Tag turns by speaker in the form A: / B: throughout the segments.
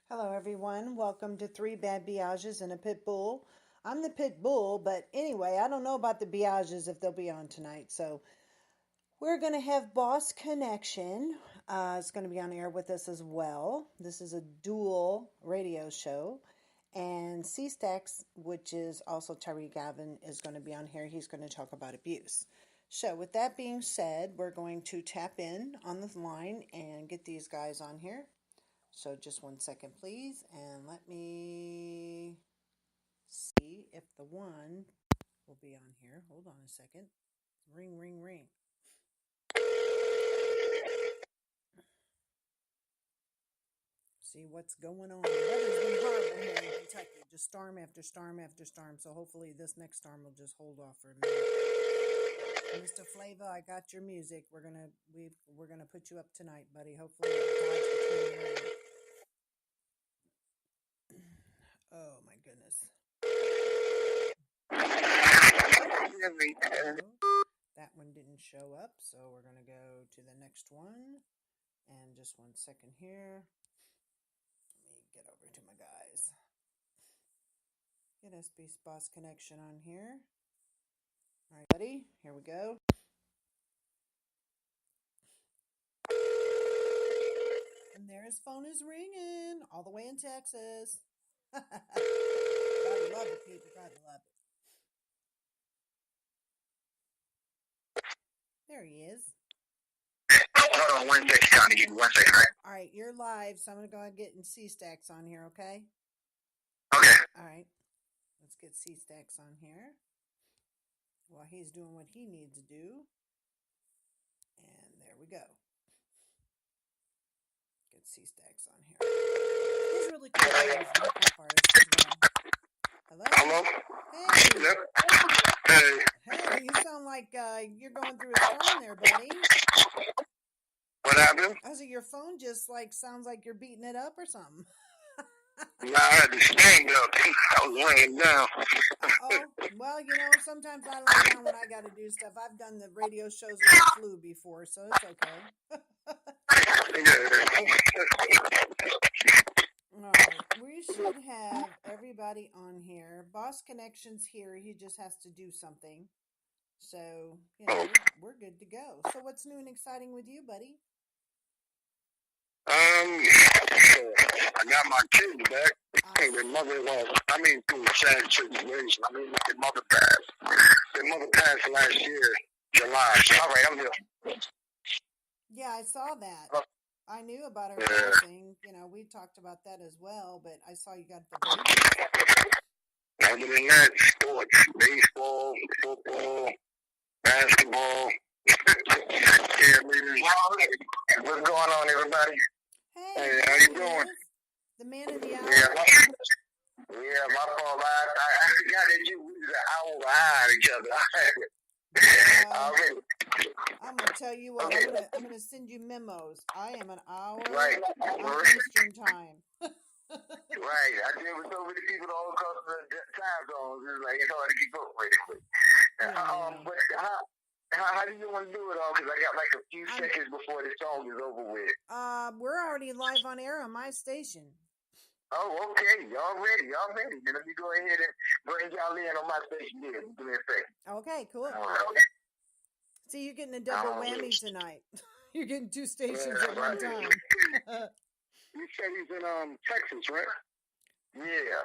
A: Hello, everyone. Welcome to Three Bad Biages and a Pit Bull. I'm the Pit Bull, but anyway, I don't know about the Biages if they'll be on tonight. So we're going to have Boss Connection. It's going to be on air with us as well. This is a dual radio show. And CStacks, which is also Tyree Govan, is going to be on here. He's going to talk about abuse. So with that being said, we're going to tap in on the line and get these guys on here. So just 1 second, please, and let me see if the one will be on here. Hold on a second. Ring, ring, ring. See what's going on. The weather's been horrible here in Kentucky. Just storm after storm after storm. So hopefully this next storm will just hold off for a minute. Mr. Flava, I got your music. We're gonna put you up tonight, buddy. Hopefully it dodge. Oh my goodness. That one didn't show up, so we're going to go to the next one. And just 1 second here. Let me get over to my guys. Get SB Boss Connection on here. All right, buddy, here we go. And there his phone is ringing all the way in Texas. I love it, people. I love it. There he is.
B: Hold on 1 second, Johnny. Give me 1 second, right?
A: All right, you're live, so I'm going to go ahead and get in CStacks on here, okay?
B: Okay.
A: All right. Let's get CStacks on here while he's doing what he needs to do. And there we go. Get CStacks on here. He's really cool. Makeup artist as well. Hello? Hey.
B: Hello? Hey.
A: Hey, you sound like you're going through a storm there, buddy.
B: What happened?
A: I said your phone just sounds like you're beating it up or something.
B: Nah, I had to stand up. I was laying down.
A: Oh, well, sometimes I lay down when I got to do stuff. I've done the radio shows with the flu before, so it's okay. All right, we should have everybody on here. Boss Connection's here. He just has to do something. So, we're good to go. So what's new and exciting with you, buddy?
B: I got my kids back. Their mother through a sad situation. Their mother passed. Their mother passed last year, July. All right, I'm here.
A: Yeah, I saw that. I knew about her passing. We talked about that as well, but I saw you got the baby.
B: Other than that, sports, baseball, football, basketball. What's going on, everybody?
A: Hey,
B: how you doing?
A: The man of the hour.
B: My fault. I forgot that we was an hour behind each other.
A: I'm gonna tell you what.
B: Okay.
A: I'm gonna send you memos. I am an hour
B: right.
A: Eastern time.
B: Right. I deal with so many people all across the time zones. It's hard to keep up with it. But how do you want to do it all? Because I got like a few seconds before the song is over with.
A: We're already live on air on my station.
B: Oh, okay. Y'all ready. Then let me go ahead and bring y'all in on my station here. Give me a second.
A: Okay, cool. See, you're getting a double whammy tonight. You're getting two stations at one time.
B: You said he's in Texas, right? Yeah.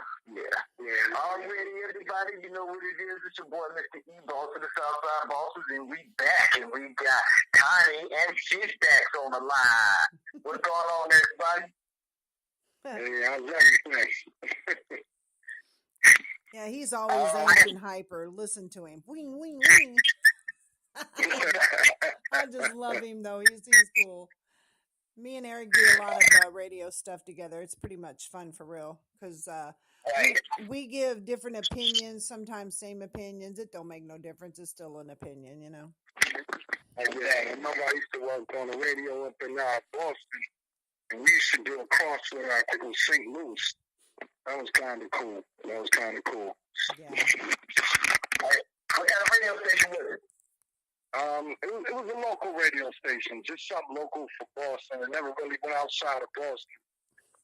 B: Already, everybody, you know what it is. It's your boy, Mr. E, boss of the Southside Bosses, and we back, and we got Tyree and CStacks on the line. What's going on, everybody? Yeah, I love you.
A: Yeah, he's always angry and hyper. Listen to him. Wing, wing, wing. I just love him, though. He's cool. Me and Eric do a lot of radio stuff together. It's pretty much fun for real because we give different opinions, sometimes same opinions. It don't make no difference. It's still an opinion,
B: Yeah, I remember I used to work on the radio up in Boston, and we used to do a crossword. I think it was St. Louis. That was kind of cool.
A: Yeah.
B: What kind of radio station was it? It was a local radio station, just something local for Boston. It never really went outside of Boston.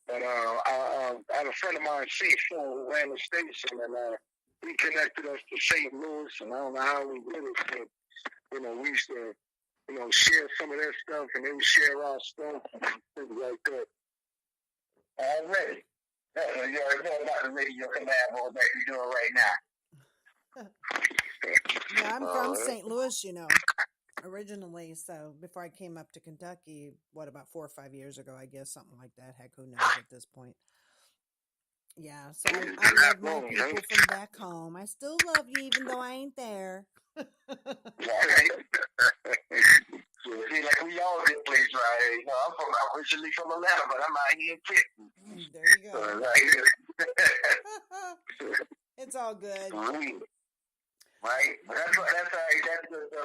C: But I had a friend of mine, C4, who ran the station, and he connected us to St. Louis, and I don't know how we did it, but we used to, share some of their stuff, and they would share our stuff and things like that.
B: Already. You already know about the radio collab that you're doing right now.
A: Yeah, I'm from St. Louis, originally. So before I came up to Kentucky, about 4 or 5 years ago, I guess, something like that. Heck, who knows at this point. Yeah, so I love my people from back home. I still love you, even though I ain't there.
B: Right. See, like we all this place, right? I'm originally from Atlanta, but I'm out here in Texas.
A: There you go. It's all good.
B: Right? But that's the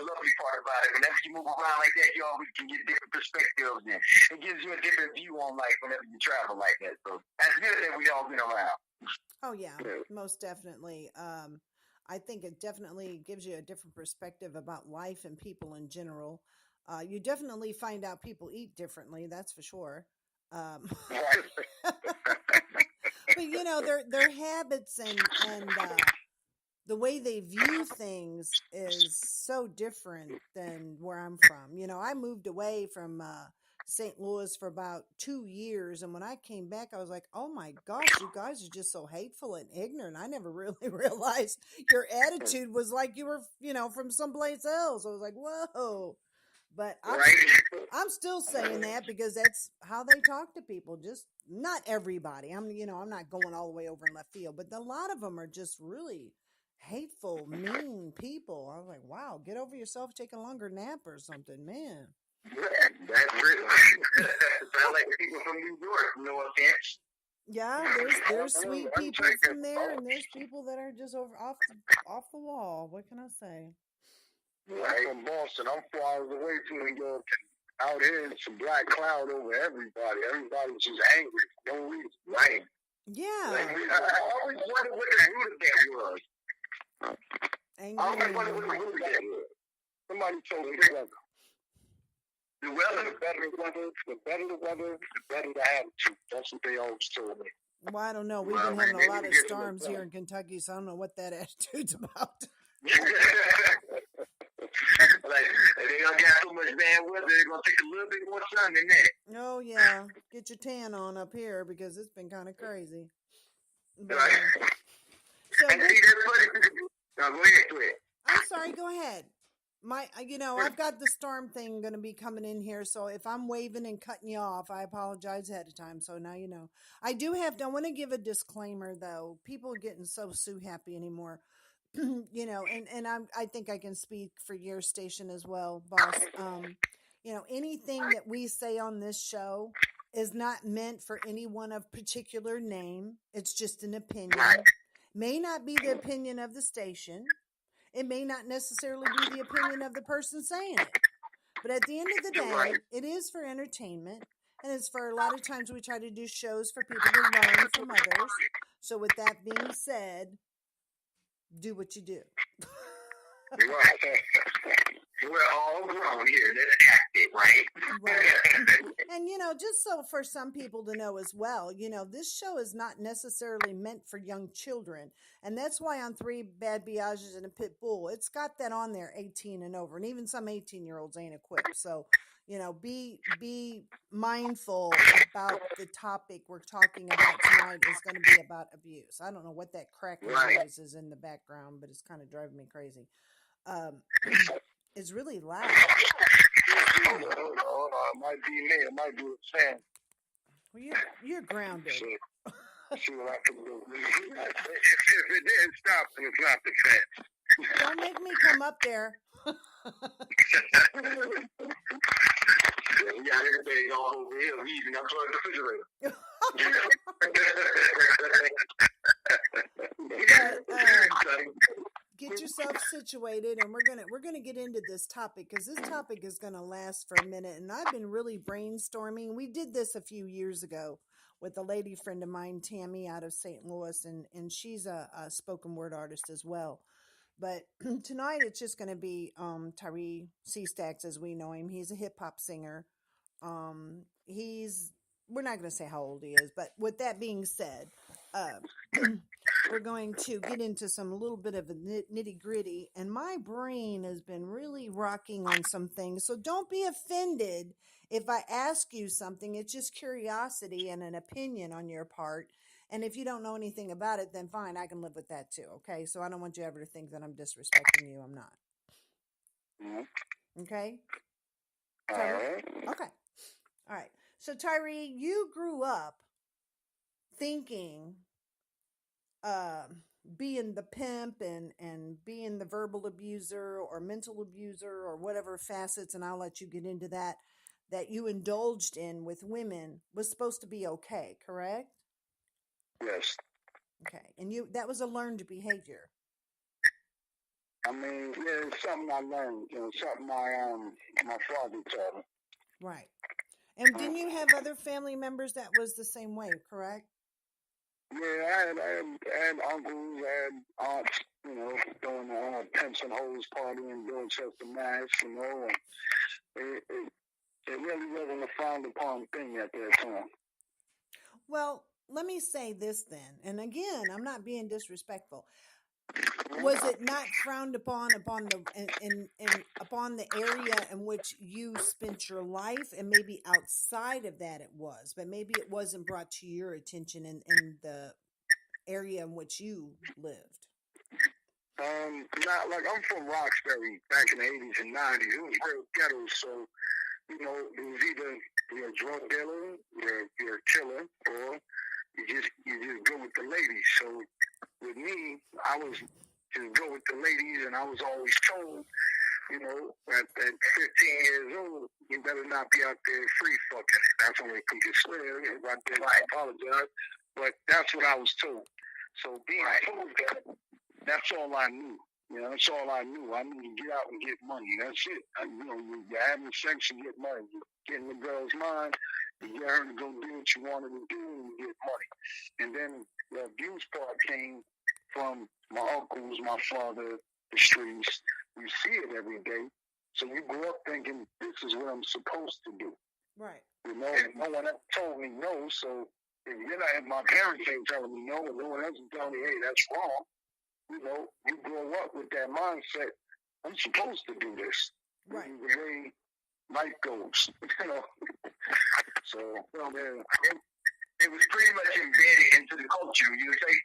B: lovely part about it. Whenever you move around like that, you always can get different perspectives, and it gives you a different view on life whenever you travel like that. So that's good that we all been around.
A: Oh yeah, most definitely. I think it definitely gives you a different perspective about life and people in general. You definitely find out people eat differently, that's for sure. But their habits and the way they view things is so different than where I'm from. I moved away from St. Louis for about 2 years, and when I came back, I was like, "Oh my gosh, you guys are just so hateful and ignorant." I never really realized your attitude was like you were, from someplace else. I was like, "Whoa." But I'm still saying that because that's how they talk to people. Just not everybody. I'm not going all the way over in left field, but a lot of them are just really hateful, mean people. I was like, wow, get over yourself, take a longer nap or something, man.
B: That's real. Sound like people from New York, no offense.
A: Yeah, there's sweet people from there, and there's people that are just off the wall. What can I say?
C: I'm from Boston. I'm 4 hours away from New York. Out here, it's a black cloud over everybody. Everybody's just angry for no reason.
B: Right.
A: Yeah.
B: I always wondered what the root of that was.
A: Angry.
B: I always wondered what the root of that was.
C: Somebody told me the weather.
B: The weather?
C: The better the weather, the better the attitude. That's what they always told me.
A: Well, I don't know. We've been having a lot of storms here in Kentucky, so I don't know what that attitude's about.
B: Like, they don't got so much bad weather, they're going to take a little bit more sun than that.
A: Oh, yeah. Get your tan on up here because it's been kind of crazy. But,
B: right.
A: So
B: and see, that's funny. No, go ahead.
A: I'm sorry, go ahead. I've got the storm thing going to be coming in here, so if I'm waving and cutting you off, I apologize ahead of time. So now you know. I want to give a disclaimer, though. People are getting so happy anymore. I think I can speak for your station as well, boss. Anything that we say on this show is not meant for anyone of particular name. It's just an opinion. May not be the opinion of the station. It may not necessarily be the opinion of the person saying it. But at the end of the day, it is for entertainment. And it's for a lot of times we try to do shows for people to learn from others. So with that being said, do what you do.
B: We're all grown here. Let's act it, right?
A: And, just so for some people to know as well, this show is not necessarily meant for young children. And that's why on 3 Bad Biages and a Pit Bull, it's got that on there, 18 and over. And even some 18-year-olds ain't equipped. So, be mindful about the topic we're talking about tonight is going to be about abuse. I don't know what that cracking noise is in the background, but it's kind of driving me crazy. It's really loud.
C: Hold on. It might be me. It might be a fan.
A: Well, you're grounded.
C: See what I can do. If it didn't stop, then it's not the fan.
A: Don't make me come up there.
B: We got everything all over here. We even unplugged the refrigerator.
A: Get yourself situated, and we're gonna get into this topic because this topic is gonna last for a minute. And I've been really brainstorming. We did this a few years ago with a lady friend of mine, Tammy, out of St. Louis, and she's a spoken word artist as well. But tonight it's just going to be Tyree, CStacks as we know him. He's a hip hop singer. He's we're not going to say how old he is, but with that being said, we're going to get into some little bit of a nitty gritty, and my brain has been really rocking on some things. So don't be offended if I ask you something. It's just curiosity and an opinion on your part. And if you don't know anything about it, then fine, I can live with that too. Okay. So I don't want you ever to think that I'm disrespecting you. I'm not. Okay. Tyree? Okay. All right. So Tyree, you grew up thinking being the pimp and being the verbal abuser or mental abuser or whatever facets, and I'll let you get into that you indulged in with women was supposed to be okay, correct?
C: Yes.
A: Okay. And that was a learned behavior.
C: I mean, yeah, it's something I learned. Something my father taught me.
A: Right. And didn't you have other family members that was the same way, correct?
C: Yeah, I had uncles, I had aunts, doing the pimps and hoes party in Dorchester, Mass, and it really wasn't a frowned upon thing at that time.
A: Well, let me say this then, and again, I'm not being disrespectful. Was it not frowned upon upon the area in which you spent your life, and maybe outside of that it was, but maybe it wasn't brought to your attention in the area in which you lived?
C: Not like I'm from Roxbury back in the 80s and 90s. It was real ghetto, so it was either you're a drug dealer, you're a killer, or you just go with the ladies. So with me, I was just go with the ladies, and I was always told, at 15 years old, you better not be out there free fucking. That's when it could get swear. If I did, I apologize, but that's what I was told. So being told that, that's all I knew. That's all I knew. I knew to get out and get money. That's it. You're having sex and get money. You get in the girl's mind, you get her to go do what you wanted to do, and you get money. And then the abuse part came from my uncles, my father, the streets. You see it every day. So you grow up thinking, this is what I'm supposed to do.
A: Right.
C: And no one ever told me no. So if my parents ain't telling me no, and no one else is telling me, hey, that's wrong. You grow up with that mindset. I'm supposed to do this.
A: Right.
C: The way life goes. So,
B: it was pretty much embedded into the culture, you would say?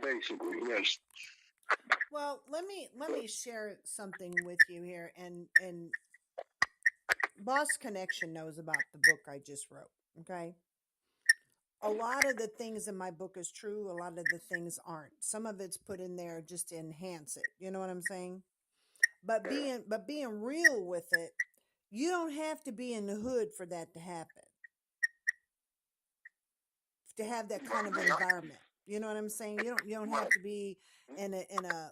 C: Basically, yes.
A: Well, let me share something with you here, and Boss Connection knows about the book I just wrote. Okay. A lot of the things in my book is true. A lot of the things aren't. Some of it's put in there just to enhance it. You know what I'm saying? But being real with it, you don't have to be in the hood for that to happen. To have that kind of environment. You know what I'm saying? You don't have to be in a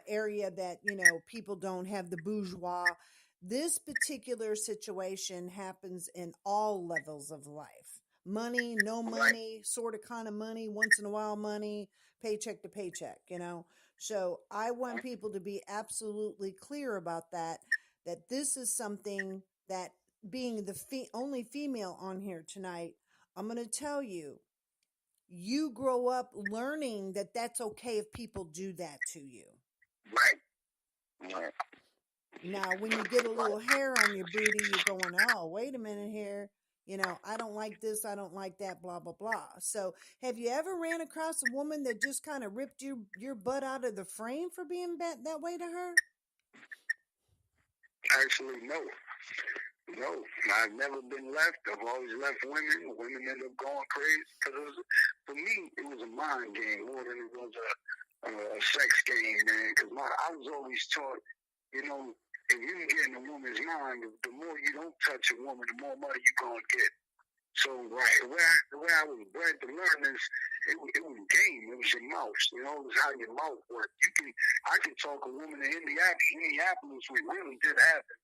A: area that, people don't have the bourgeois. This particular situation happens in all levels of life. Money, no money, sort of kind of money, once in a while money, paycheck to paycheck, So I want people to be absolutely clear about that this is something that, being the only female on here tonight, I'm going to tell you, you grow up learning that that's okay if people do that to you.
C: Right.
A: Now, when you get a little hair on your booty, you're going, oh, wait a minute here. I don't like this. I don't like that, blah, blah, blah. So have you ever ran across a woman that just kind of ripped your butt out of the frame for being that way to her?
C: Actually, no. No, I've never been left. I've always left women. Women end up going crazy. Because for me, it was a mind game more than it was a sex game, man. Because I was always taught, if you can get in a woman's mind, the more you don't touch a woman, the more money you're going to get. So the way I was bred to learn is, it was game. It was your mouth. It was how your mouth worked. I could talk a woman in Indianapolis, which really did happen.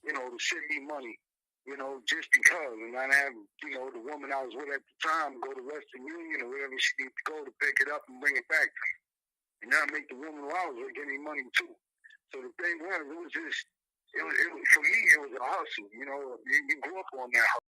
C: To send me money, just because. And I'd have, the woman I was with at the time go to Western Union or wherever she needs to go to pick it up and bring it back to me. And now I make the woman who I was with give me money too. So the thing was, it was for me, it was a hustle. You grew up on that hustle.